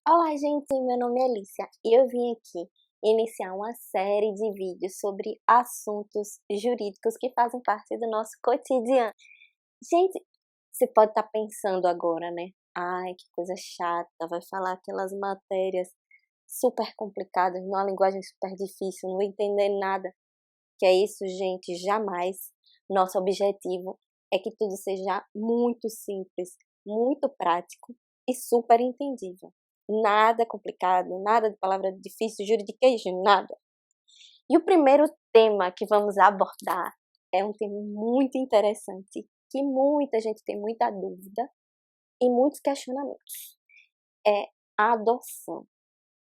Olá, gente, meu nome é Alicia e eu vim aqui iniciar uma série de vídeos sobre assuntos jurídicos que fazem parte do nosso cotidiano. Gente, você pode estar pensando agora, né? Ai, que coisa chata, vai falar aquelas matérias super complicadas, numa linguagem super difícil, não vou entender nada. Que é isso, gente? Jamais. Nosso objetivo é que tudo seja muito simples, muito prático e super entendível. Nada complicado, nada de palavra difícil, juridiquês, nada. E o primeiro tema que vamos abordar é um tema muito interessante, que muita gente tem muita dúvida e muitos questionamentos. É a adoção.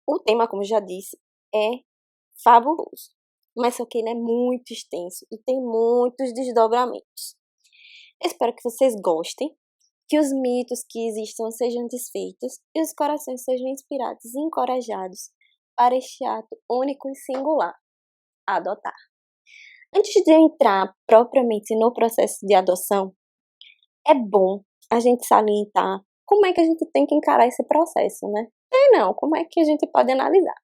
O tema, como já disse, é fabuloso, mas só que ele é muito extenso e tem muitos desdobramentos. Espero que vocês gostem, que os mitos que existam sejam desfeitos e os corações sejam inspirados e encorajados para este ato único e singular, adotar. Antes de eu entrar propriamente no processo de adoção, é bom a gente salientar como é que a gente tem que encarar esse processo, né? Não, como é que a gente pode analisar?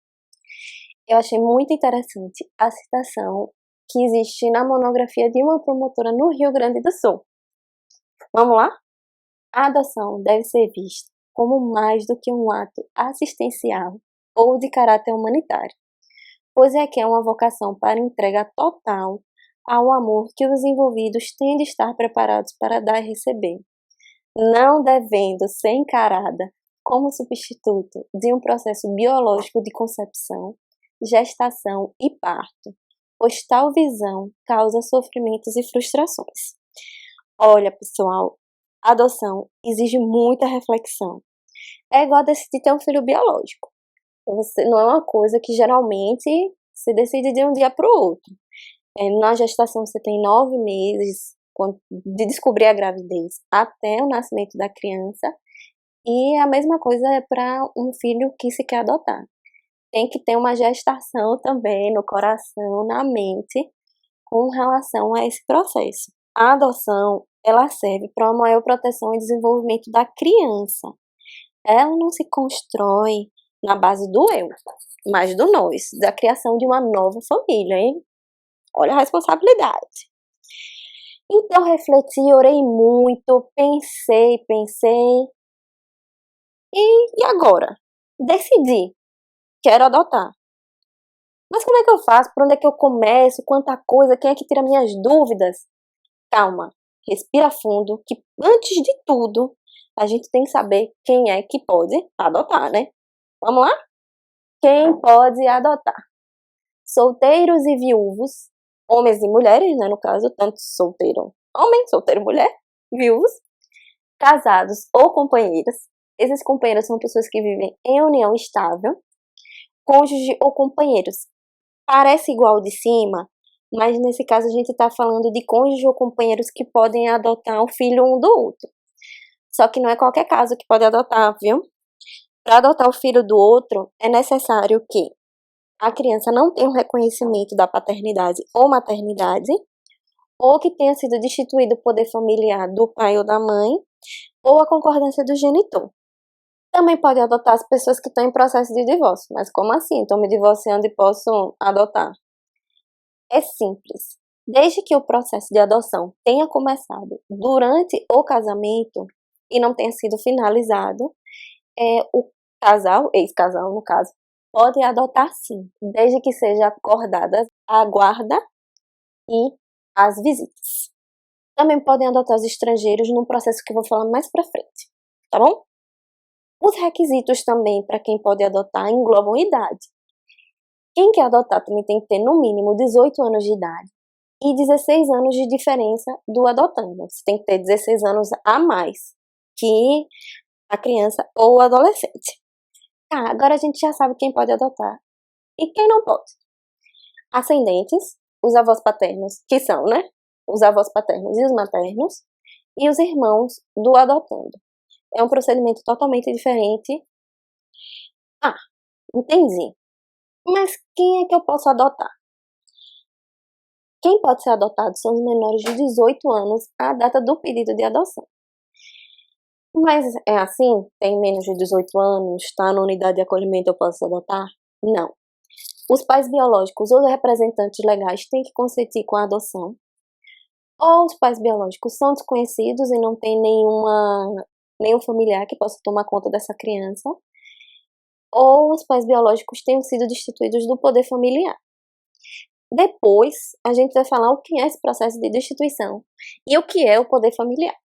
Eu achei muito interessante a citação que existe na monografia de uma promotora no Rio Grande do Sul. Vamos lá? A adoção deve ser vista como mais do que um ato assistencial ou de caráter humanitário, pois requer uma vocação para entrega total ao amor que os envolvidos têm de estar preparados para dar e receber, não devendo ser encarada como substituto de um processo biológico de concepção, gestação e parto, pois tal visão causa sofrimentos e frustrações. Olha, pessoal, a adoção exige muita reflexão. É igual a decidir ter um filho biológico. Não é uma coisa que geralmente se decide de um dia para o outro. Na gestação você tem 9 meses de descobrir a gravidez até o nascimento da criança. E a mesma coisa é para um filho que se quer adotar. Tem que ter uma gestação também no coração, na mente, com relação a esse processo. A adoção, ela serve para uma maior proteção e desenvolvimento da criança. Ela não se constrói na base do eu, mas do nós, da criação de uma nova família, hein? Olha a responsabilidade. Então, refleti, orei muito, pensei. E agora? Decidi. Quero adotar. Mas como é que eu faço? Por onde é que eu começo? Quanta coisa? Quem é que tira minhas dúvidas? Calma, respira fundo, que antes de tudo, a gente tem que saber quem é que pode adotar, né? Vamos lá? Quem pode adotar? Solteiros e viúvos, homens e mulheres, né? No caso, tanto solteiro homem, solteiro mulher, viúvos, casados ou companheiros. Esses companheiros são pessoas que vivem em união estável, cônjuge ou companheiros. Parece igual de cima, mas nesse caso a gente está falando de cônjuge ou companheiros que podem adotar um filho um do outro. Só que não é qualquer caso que pode adotar, viu? Para adotar o filho do outro, é necessário que a criança não tenha um reconhecimento da paternidade ou maternidade, ou que tenha sido destituído o poder familiar do pai ou da mãe, ou a concordância do genitor. Também pode adotar as pessoas que estão em processo de divórcio. Mas como assim? Estou me divorciando e posso adotar? É simples. Desde que o processo de adoção tenha começado durante o casamento e não tenha sido finalizado, o casal, ex-casal no caso, pode adotar sim, desde que seja acordada a guarda e as visitas. Também podem adotar os estrangeiros num processo que eu vou falar mais pra frente, tá bom? Os requisitos também para quem pode adotar englobam idade. Quem quer adotar também tem que ter no mínimo 18 anos de idade e 16 anos de diferença do adotando. Você tem que ter 16 anos a mais que a criança ou o adolescente. Tá, agora a gente já sabe quem pode adotar e quem não pode. Ascendentes, os avós paternos, que são, né? Os avós paternos e os maternos, e os irmãos do adotando. É um procedimento totalmente diferente. Entendi. Mas quem é que eu posso adotar? Quem pode ser adotado são os menores de 18 anos à data do pedido de adoção. Mas é assim? Tem menos de 18 anos, está na unidade de acolhimento, eu posso adotar? Não. Os pais biológicos ou representantes legais têm que consentir com a adoção, ou os pais biológicos são desconhecidos e não tem nenhum familiar que possa tomar conta dessa criança, ou os pais biológicos tenham sido destituídos do poder familiar. Depois, a gente vai falar o que é esse processo de destituição e o que é o poder familiar.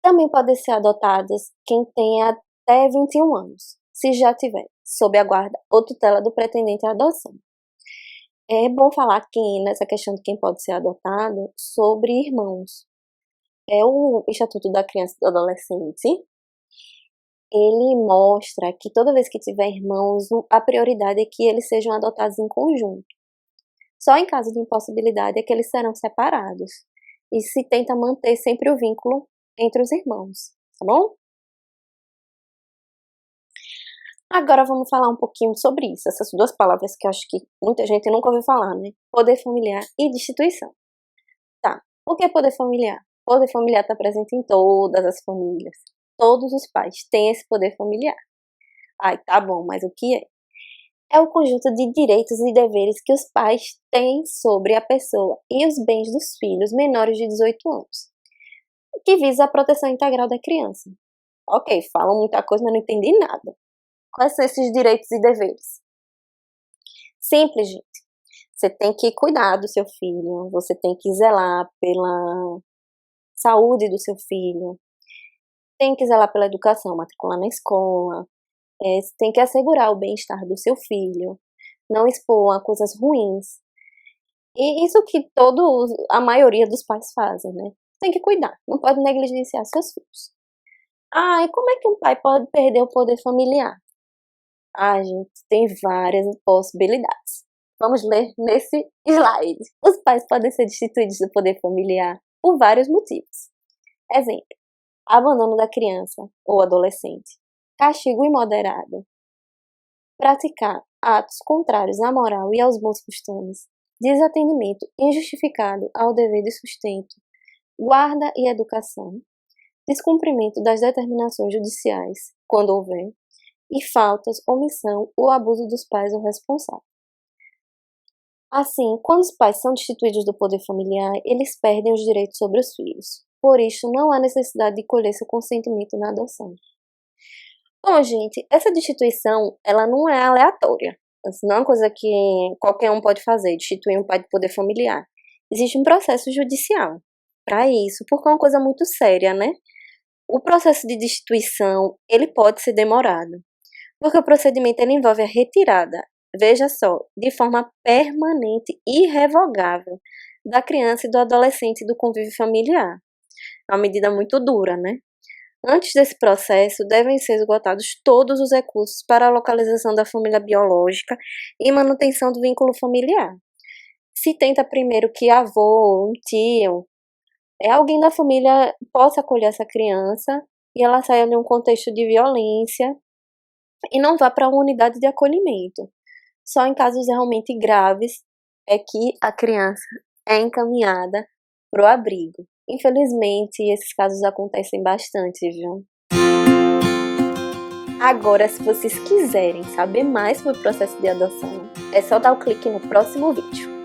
Também podem ser adotados quem tem até 21 anos, se já tiver, sob a guarda ou tutela do pretendente à adoção. É bom falar aqui, nessa questão de quem pode ser adotado, sobre irmãos. O Estatuto da Criança e do Adolescente, ele mostra que toda vez que tiver irmãos, a prioridade é que eles sejam adotados em conjunto. Só em caso de impossibilidade é que eles serão separados. E se tenta manter sempre o vínculo entre os irmãos, tá bom? Agora vamos falar um pouquinho sobre isso, essas duas palavras que eu acho que muita gente nunca ouviu falar, né? Poder familiar e destituição. Tá, o que é poder familiar? Poder familiar está presente em todas as famílias. Todos os pais têm esse poder familiar. Ai, tá bom, mas o que é? É o conjunto de direitos e deveres que os pais têm sobre a pessoa e os bens dos filhos menores de 18 anos, que visa a proteção integral da criança. Ok, falam muita coisa, mas não entendi nada. Quais são esses direitos e deveres? Simples, gente. Você tem que cuidar do seu filho, você tem que zelar pela saúde do seu filho, tem que zelar pela educação, matricular na escola, você tem que assegurar o bem-estar do seu filho, não expor a coisas ruins. E isso que a maioria dos pais fazem, né? Tem que cuidar, não pode negligenciar seus filhos. E como é que um pai pode perder o poder familiar? Gente, tem várias possibilidades. Vamos ler nesse slide. Os pais podem ser destituídos do poder familiar por vários motivos. Exemplo: abandono da criança ou adolescente, castigo imoderado, praticar atos contrários à moral e aos bons costumes, desatendimento injustificado ao dever de sustento, guarda e educação, descumprimento das determinações judiciais, quando houver, e faltas, omissão ou abuso dos pais ou responsável. Assim, quando os pais são destituídos do poder familiar, eles perdem os direitos sobre os filhos. Por isso, não há necessidade de colher seu consentimento na adoção. Bom, gente, essa destituição, ela não é aleatória. Assim, não é uma coisa que qualquer um pode fazer, destituir um pai do poder familiar. Existe um processo judicial para isso, porque é uma coisa muito séria, né? O processo de destituição, ele pode ser demorado, porque o procedimento ele envolve a retirada, veja só, de forma permanente e irrevogável da criança e do adolescente do convívio familiar. É uma medida muito dura, né? Antes desse processo, devem ser esgotados todos os recursos para a localização da família biológica e manutenção do vínculo familiar. Se tenta primeiro que avô, um tio, alguém da família possa acolher essa criança e ela saia de um contexto de violência e não vá para uma unidade de acolhimento. Só em casos realmente graves é que a criança é encaminhada para o abrigo. Infelizmente, esses casos acontecem bastante, viu? Agora, se vocês quiserem saber mais sobre o processo de adoção, é só dar o clique no próximo vídeo.